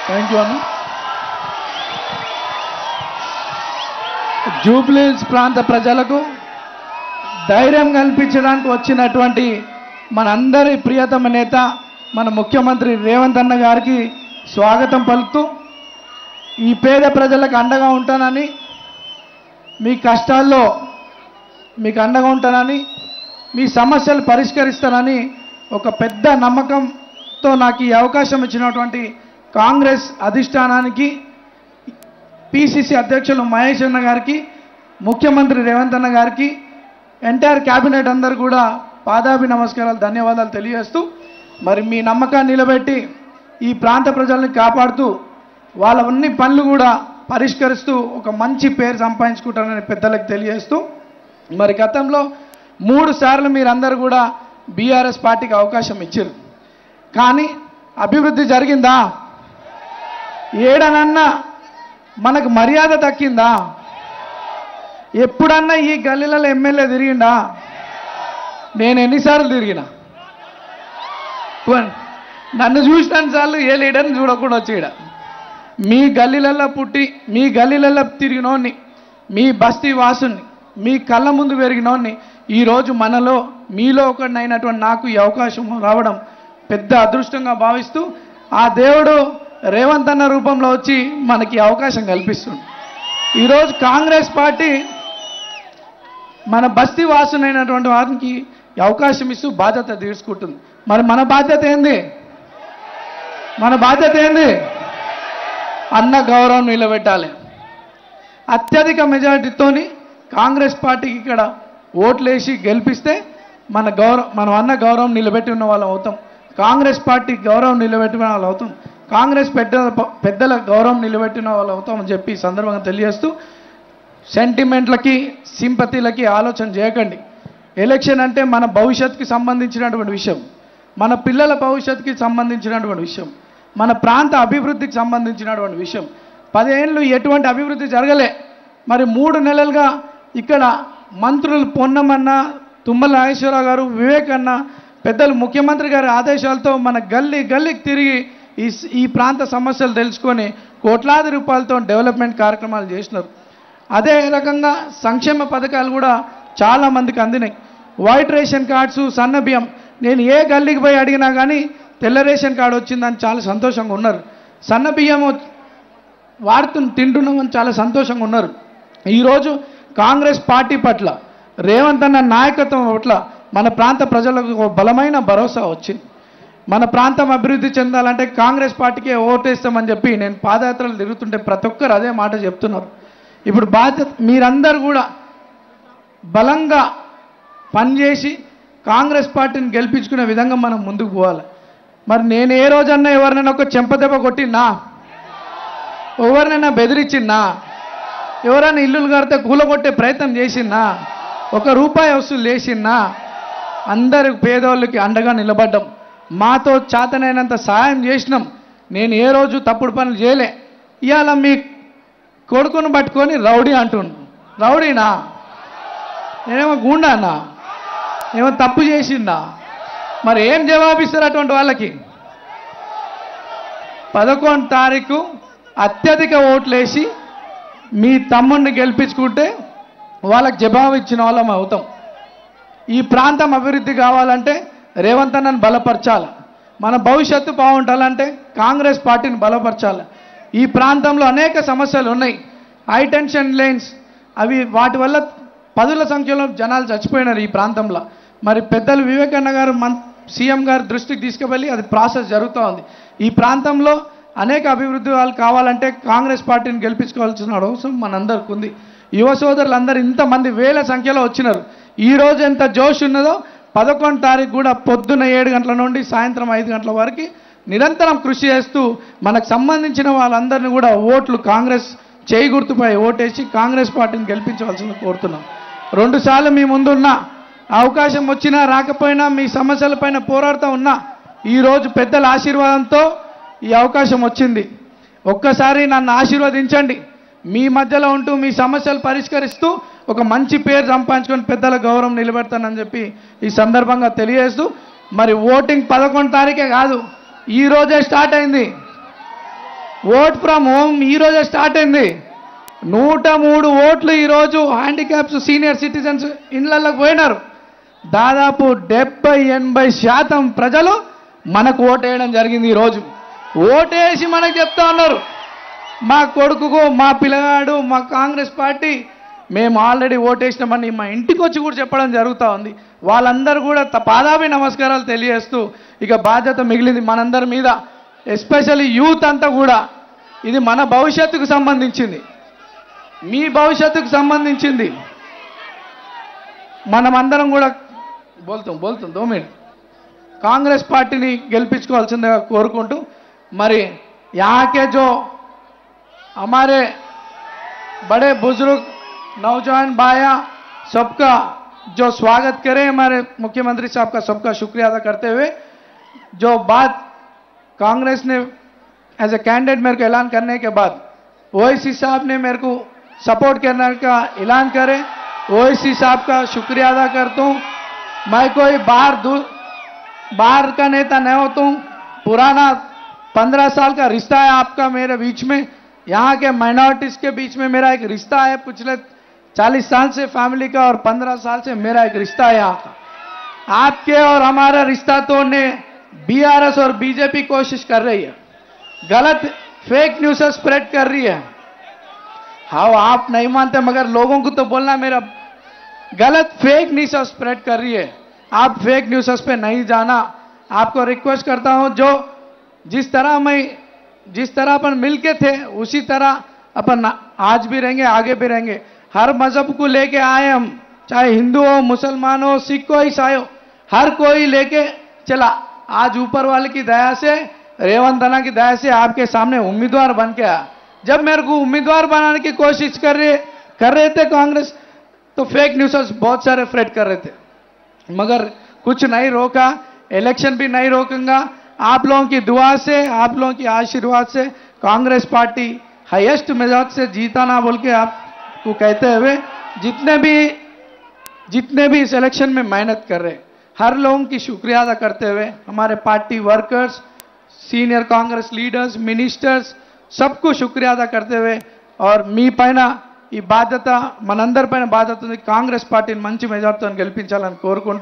Thank you అన్న. జూబ్లీహిల్స్ ప్రాంత ప్రజలకు ధైర్యం కల్పించడానికి వచ్చినటువంటి మనందరి ప్రియతమ నేత మన ముఖ్యమంత్రి రేవంత్ అన్న గారికి స్వాగతం పలుకుతూ, ఈ పేద ప్రజలకు అండగా ఉంటానని, మీ కష్టాల్లో మీకు అండగా ఉంటానని, మీ సమస్యలు పరిష్కరిస్తానని ఒక పెద్ద నమ్మకంతో నాకు ఈ అవకాశం ఇచ్చినటువంటి కాంగ్రెస్ అధిష్టానానికి, పిసిసి అధ్యక్షులు మహేష్ అన్న గారికి, ముఖ్యమంత్రి రేవంత్ అన్న గారికి, ఎంటైర్ క్యాబినెట్ అందరూ కూడా పాదాభి నమస్కారాలు, ధన్యవాదాలు తెలియజేస్తూ, మరి మీ నమ్మకాన్ని నిలబెట్టి ఈ ప్రాంత ప్రజల్ని కాపాడుతూ వాళ్ళ అన్ని పనులు కూడా పరిష్కరిస్తూ ఒక మంచి పేరు సంపాదించుకుంటారని పెద్దలకు తెలియజేస్తూ, మరి గతంలో 3 సార్లు మీరందరూ కూడా బీఆర్ఎస్ పార్టీకి అవకాశం ఇచ్చారు. కానీ అభివృద్ధి జరిగిందా? ఏడనన్నా మనకు మర్యాద దక్కిందా? ఎప్పుడన్నా ఈ గల్లీలలో ఎమ్మెల్యే తిరిగిండా? నేను ఎన్నిసార్లు తిరిగినా? నన్ను చూసినాన్ని సార్లు ఏ లీడర్ని చూడకుండా వచ్చేయడ. మీ గల్లీలలో పుట్టి మీ గల్లీలలో తిరిగినోడిని, మీ బస్తీ వాసుని, మీ కళ్ళ ముందు పెరిగినోడిని ఈరోజు మనలో మీలో ఒకడినైనటువంటి నాకు ఈ అవకాశం రావడం పెద్ద అదృష్టంగా భావిస్తూ, ఆ దేవుడు రేవంత్ అన్న రూపంలో వచ్చి మనకి అవకాశం కల్పిస్తుంది. ఈరోజు కాంగ్రెస్ పార్టీ మన బస్తీ వాసునైనటువంటి వారికి అవకాశం ఇస్తూ బాధ్యత తీసుకుంటుంది. మరి మన బాధ్యత ఏంది? మన బాధ్యత ఏంది? అన్న గౌరవం నిలబెట్టాలి. అత్యధిక మెజారిటీతోని కాంగ్రెస్ పార్టీకి ఇక్కడ ఓట్లేసి గెలిపిస్తే మనం అన్న గౌరవం నిలబెట్టి ఉన్న వాళ్ళం అవుతాం. కాంగ్రెస్ పార్టీ గౌరవం నిలబెట్టిన వాళ్ళు అవుతాం. కాంగ్రెస్ పెద్దల గౌరవం నిలబెట్టిన వాళ్ళు అవుతామని చెప్పి సందర్భంగా తెలియజేస్తూ, సెంటిమెంట్లకి సింపతిలకి ఆలోచన చేయకండి. ఎలక్షన్ అంటే మన భవిష్యత్తుకి సంబంధించినటువంటి విషయం, మన పిల్లల భవిష్యత్తుకి సంబంధించినటువంటి విషయం, మన ప్రాంత అభివృద్ధికి సంబంధించినటువంటి విషయం. 10 ఏళ్ళు ఎటువంటి అభివృద్ధి జరగలే. మరి 3 నెలలుగా ఇక్కడ మంత్రులు పొన్నమన్న, తుమ్మల నాగేశ్వరరావు గారు, వివేక్ అన్న, పెద్దలు ముఖ్యమంత్రి గారి ఆదేశాలతో మన గల్లీకి తిరిగి ఈ ప్రాంత సమస్యలు తెలుసుకొని కోట్లాది రూపాయలతో డెవలప్మెంట్ కార్యక్రమాలు చేసినారు. అదే రకంగా సంక్షేమ పథకాలు కూడా చాలామందికి అందినాయి. వైట్ రేషన్ కార్డ్స్, సన్న బియ్యం, నేను ఏ గల్లీకి పోయి అడిగినా కానీ తెల్ల రేషన్ కార్డు వచ్చిందని చాలా సంతోషంగా ఉన్నారు. సన్న బియ్యం తింటున్నామని చాలా సంతోషంగా ఉన్నారు. ఈరోజు కాంగ్రెస్ పార్టీ పట్ల, రేవంత్ అన్న నాయకత్వం పట్ల మన ప్రాంత ప్రజలకు బలమైన భరోసా వచ్చింది. మన ప్రాంతం అభివృద్ధి చెందాలంటే కాంగ్రెస్ పార్టీకే ఓటేస్తామని చెప్పి నేను పాదయాత్రలు తిరుగుతుంటే ప్రతి ఒక్కరు అదే మాట చెప్తున్నారు. ఇప్పుడు బాధ్యత మీరందరూ కూడా బలంగా పనిచేసి కాంగ్రెస్ పార్టీని గెలిపించుకునే విధంగా మనం ముందుకు పోవాలి. మరి నేను ఏ రోజన్నా ఎవరినైనా ఒక చెంపదెబ్బ కొట్టినా, ఎవరినైనా బెదిరించినా, ఎవరైనా ఇల్లులు కడితే కూలగొట్టే ప్రయత్నం చేసినా, 1 రూపాయి వసూలు చేసినా, అందరు పేదోళ్ళకి అండగా నిలబడ్డాం. మాతో చేతనైనంత సహాయం చేసినాం. నేను ఏ రోజు తప్పుడు పనులు చేయలే. ఇవాళ మీ కొడుకును పట్టుకొని రౌడీ అంటుండు. రౌడీనా? నేనేమో గుండానా? ఏమో తప్పు చేసిందా? మరి ఏం జవాబిస్తారు అటువంటి వాళ్ళకి? 11 తారీఖు అత్యధిక ఓట్లేసి మీ తమ్ముడిని గెలిపించుకుంటే వాళ్ళకి జవాబు ఇచ్చిన వాళ్ళం అవుతాం. ఈ ప్రాంతం అభివృద్ధి కావాలంటే రేవంత్ అన్నను బలపరచాలి. మన భవిష్యత్తు బాగుండాలంటే కాంగ్రెస్ పార్టీని బలపరచాలి. ఈ ప్రాంతంలో అనేక సమస్యలు ఉన్నాయి. హై టెన్షన్ లైన్స్, వాటి వల్ల 10ల సంఖ్యలో జనాలు చచ్చిపోయినారు ఈ ప్రాంతంలో. మరి పెద్దలు వివేకన్న గారు సీఎం గారి దృష్టికి తీసుకువెళ్ళి అది ప్రాసెస్ జరుగుతూ ఉంది. ఈ ప్రాంతంలో అనేక అభివృద్ధి వాళ్ళు కావాలంటే కాంగ్రెస్ పార్టీని గెలిపించుకోవాల్సిన అవసరం మనందరికి ఉంది. యువ సోదరులందరూ ఇంతమంది వేల సంఖ్యలో వచ్చినారు. ఈరోజు ఎంత జోష్ ఉన్నదో 11 తారీఖు కూడా పొద్దున్న 7 గంటల నుండి సాయంత్రం 5 గంటల వరకు నిరంతరం కృషి చేస్తూ మనకు సంబంధించిన వాళ్ళందరినీ కూడా ఓట్లు కాంగ్రెస్ చేయి గుర్తుపై ఓటేసి కాంగ్రెస్ పార్టీని గెలిపించవలసింది కోరుతున్నాం. 2 సార్లు మీ ముందున్న అవకాశం వచ్చినా రాకపోయినా మీ సమస్యలపైన పోరాడుతూ ఉన్నా ఈరోజు పెద్దల ఆశీర్వాదంతో ఈ అవకాశం వచ్చింది. ఒక్కసారి నన్ను ఆశీర్వదించండి. మీ మధ్యలో ఉంటూ మీ సమస్యలు పరిష్కరిస్తూ ఒక మంచి పేరు సంపాదించుకొని పెద్దల గౌరవం నిలబెడతానని చెప్పి ఈ సందర్భంగా తెలియజేస్తూ, మరి ఓటింగ్ 11 తారీఖే కాదు, ఈ రోజే స్టార్ట్ అయింది. ఓట్ ఫ్రమ్ హోమ్ ఈరోజే స్టార్ట్ అయింది. 103 ఓట్లు ఈరోజు హ్యాండిక్యాప్స్ సీనియర్ సిటిజన్స్ ఇళ్లలోకి పోయినారు. దాదాపు 70-80% ప్రజలు మనకు ఓటేయడం జరిగింది. ఈరోజు ఓటేసి మనకు చెప్తా ఉన్నారు, మా కొడుకుకు మా పిల్లగాడు మా కాంగ్రెస్ పార్టీ మేము ఆల్రెడీ ఓటేసినామని మా ఇంటికి వచ్చి కూడా చెప్పడం జరుగుతూ ఉంది. వాళ్ళందరూ కూడా పాదాభి నమస్కారాలు తెలియజేస్తూ ఇక బాధ్యత మిగిలింది మనందరి మీద, ఎస్పెషల్లీ యూత్ అంతా కూడా. ఇది మన భవిష్యత్తుకు సంబంధించింది, మీ భవిష్యత్తుకు సంబంధించింది. మనమందరం కూడా బోల్తాం 2 మినిట్ కాంగ్రెస్ పార్టీని గెలిపించుకోవాల్సిందిగా కోరుకుంటూ, మరి యాకే జో हमारे बड़े बुजुर्ग नौजवान भाइया सबका जो स्वागत करें, हमारे मुख्यमंत्री साहब का सबका शुक्रिया अदा करते हुए, जो बात कांग्रेस ने एज ए कैंडिडेट मेरे को ऐलान करने के बाद ओवैसी साहब ने मेरे को सपोर्ट करने का ऐलान करे, ओवैसी साहब का शुक्रिया अदा करता हूँ. मैं कोई बाहर का नेता नहीं होता हूँ, पुराना 15 साल का रिश्ता है आपका मेरे बीच में. यहाँ के माइनॉरिटीज के बीच में मेरा एक रिश्ता है, पिछले 40 साल से फैमिली का और 15 साल से मेरा एक रिश्ता है यहाँ का. आपके और हमारा रिश्ता तोड़ने बीआरएस और बीजेपी कोशिश कर रही है, गलत फेक न्यूज़ स्प्रेड कर रही है. हाँ आप नहीं मानते मगर लोगों को तो बोलना, मेरा गलत फेक न्यूज़ स्प्रेड कर रही है. आप फेक न्यूज़ पे नहीं जाना. आपको रिक्वेस्ट करता हूँ, जो जिस तरह अपन मिलके थे उसी तरह अपन आज भी रहेंगे, आगे भी रहेंगे. हर मजहब को लेके आए हम, चाहे हिंदू हो, मुसलमान हो, सिख हो, ईसाई हो, हर कोई लेके चला. आज ऊपर वाले की दया से, रेवंत अन्ना की दया से आपके सामने उम्मीदवार बन के आया. जब मेरे को उम्मीदवार बनाने की कोशिश कर रहे थे कांग्रेस, तो फेक न्यूज़ बहुत सारे स्प्रेड कर रहे थे, मगर कुछ नहीं रोका. इलेक्शन भी नहीं रोकूंगा. आप लोगों की दुआ से, आप लोगों की आशीर्वाद से कांग्रेस पार्टी हाईएस्ट मेजॉरिटी से जीता ना बोल के आपको कहते हुए, जितने भी इस इलेक्शन में मेहनत कर रहे हर लोगों की शुक्रिया अदा करते हुए, हमारे party workers, senior Congress leaders, ministers सबको शुक्रिया अदा करते हुए, और మీ పైన ఈ బాధ్యత, మనందరి పైన బాధ్యత ఉంది, కాంగ్రెస్ పార్టీని మంచి మెజార్టీతో గెలిపించాలని కోరుకుంటూ